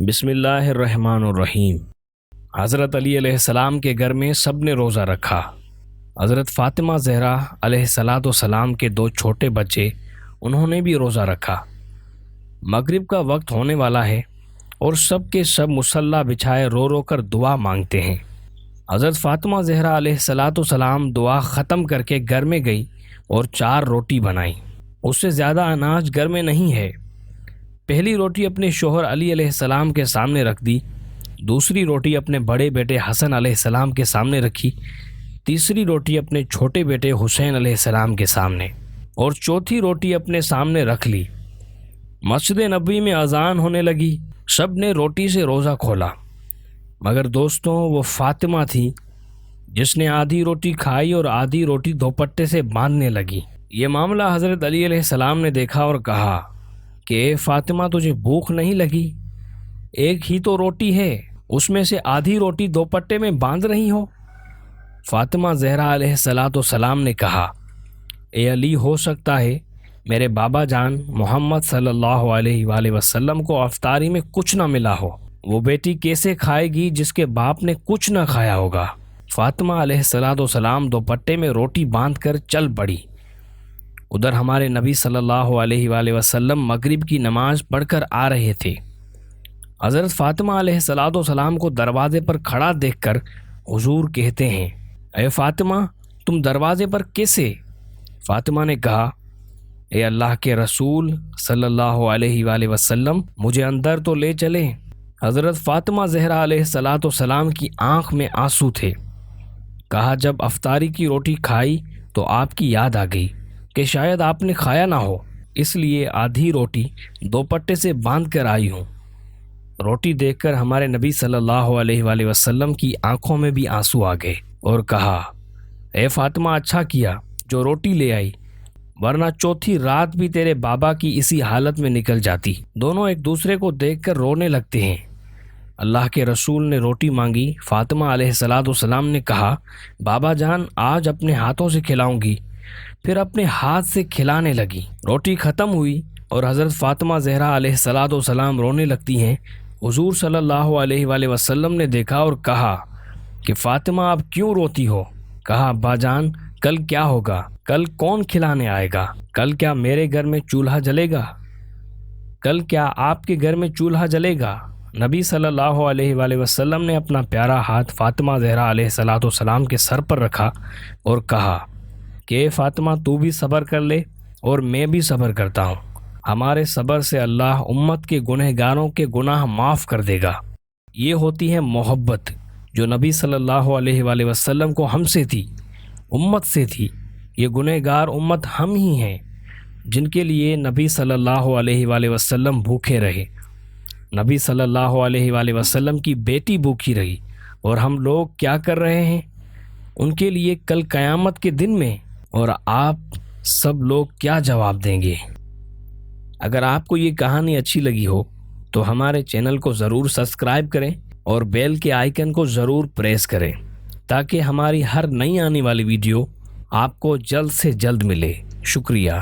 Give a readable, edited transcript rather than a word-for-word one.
بسم اللہ الرحمن الرحیم۔ حضرت علی علیہ السلام کے گھر میں سب نے روزہ رکھا۔ حضرت فاطمہ زہرا علیہ السلام کے دو چھوٹے بچے، انہوں نے بھی روزہ رکھا۔ مغرب کا وقت ہونے والا ہے اور سب کے سب مصلی بچھائے رو رو کر دعا مانگتے ہیں۔ حضرت فاطمہ زہرا علیہ السلام دعا ختم کر کے گھر میں گئی اور 4 روٹی بنائیں۔ اس سے زیادہ اناج گھر میں نہیں ہے۔ پہلی روٹی اپنے شوہر علی علیہ السلام کے سامنے رکھ دی، دوسری روٹی اپنے بڑے بیٹے حسن علیہ السلام کے سامنے رکھی، تیسری روٹی اپنے چھوٹے بیٹے حسین علیہ السلام کے سامنے، اور چوتھی روٹی اپنے سامنے رکھ لی۔ مسجد نبوی میں اذان ہونے لگی، سب نے روٹی سے روزہ کھولا، مگر دوستوں وہ فاطمہ تھی جس نے آدھی روٹی کھائی اور آدھی روٹی دوپٹے سے باندھنے لگی۔ یہ معاملہ حضرت علی علیہ السلام نے دیکھا اور کہا کہ اے فاطمہ، تجھے بھوک نہیں لگی؟ ایک ہی تو روٹی ہے، اس میں سے آدھی روٹی دوپٹے میں باندھ رہی ہو۔ فاطمہ زہرا علیہ السلام نے کہا، اے علی، ہو سکتا ہے میرے بابا جان محمد صلی اللہ علیہ وآلہ وسلم کو افطاری میں کچھ نہ ملا ہو۔ وہ بیٹی کیسے کھائے گی جس کے باپ نے کچھ نہ کھایا ہوگا؟ فاطمہ علیہ السلام دوپٹے میں روٹی باندھ کر چل پڑی۔ ادھر ہمارے نبی صلی اللہ علیہ وآلہ وسلم مغرب کی نماز پڑھ کر آ رہے تھے۔ حضرت فاطمہ علیہ السلام کو دروازے پر کھڑا دیکھ کر حضور کہتے ہیں، اے فاطمہ، تم دروازے پر کیسے؟ فاطمہ نے کہا، اے اللہ کے رسول صلی اللہ علیہ وآلہ وسلم، مجھے اندر تو لے چلیں۔ حضرت فاطمہ زہرا علیہ السلام کی آنکھ میں آنسو تھے۔ کہا، جب افطاری کی روٹی کھائی تو آپ کی یاد آ گئی کہ شاید آپ نے کھایا نہ ہو، اس لیے آدھی روٹی دوپٹے سے باندھ کر آئی ہوں۔ روٹی دیکھ کر ہمارے نبی صلی اللہ علیہ وآلہ وسلم کی آنکھوں میں بھی آنسو آ گئے اور کہا، اے فاطمہ، اچھا کیا جو روٹی لے آئی، ورنہ چوتھی رات بھی تیرے بابا کی اسی حالت میں نکل جاتی۔ دونوں ایک دوسرے کو دیکھ کر رونے لگتے ہیں۔ اللہ کے رسول نے روٹی مانگی۔ فاطمہ علیہ السلام نے کہا، بابا جان، آج اپنے ہاتھوں سے کھلاؤں گی۔ پھر اپنے ہاتھ سے کھلانے لگی۔ روٹی ختم ہوئی اور حضرت فاطمہ زہرا علیہ السلام رونے لگتی ہیں۔ حضور صلی اللہ علیہ وآلہ وسلم نے دیکھا اور کہا کہ فاطمہ، اب کیوں روتی ہو؟ کہا، ابا جان، کل کیا ہوگا؟ کل کون کھلانے آئے گا؟ کل کیا میرے گھر میں چولہا جلے گا؟ کل کیا آپ کے گھر میں چولہا جلے گا؟ نبی صلی اللہ علیہ وآلہ وسلم نے اپنا پیارا ہاتھ فاطمہ زہرا علیہ السلام کے سر پر رکھا اور کہا کہ اے فاطمہ، تو بھی صبر کر لے اور میں بھی صبر کرتا ہوں۔ ہمارے صبر سے اللہ امت کے گنہگاروں کے گناہ معاف کر دے گا۔ یہ ہوتی ہے محبت جو نبی صلی اللہ علیہ وآلہ وسلم کو ہم سے تھی، امت سے تھی۔ یہ گنہگار امت ہم ہی ہیں جن کے لیے نبی صلی اللہ علیہ وآلہ وسلم بھوکے رہے، نبی صلی اللہ علیہ وآلہ وسلم کی بیٹی بھوکی رہی، اور ہم لوگ کیا کر رہے ہیں ان کے لیے کل قیامت کے دن میں؟ اور آپ سب لوگ کیا جواب دیں گے؟ اگر آپ کو یہ کہانی اچھی لگی ہو تو ہمارے چینل کو ضرور سبسکرائب کریں اور بیل کے آئیکن کو ضرور پریس کریں تاکہ ہماری ہر نئی آنے والی ویڈیو آپ کو جلد سے جلد ملے۔ شکریہ۔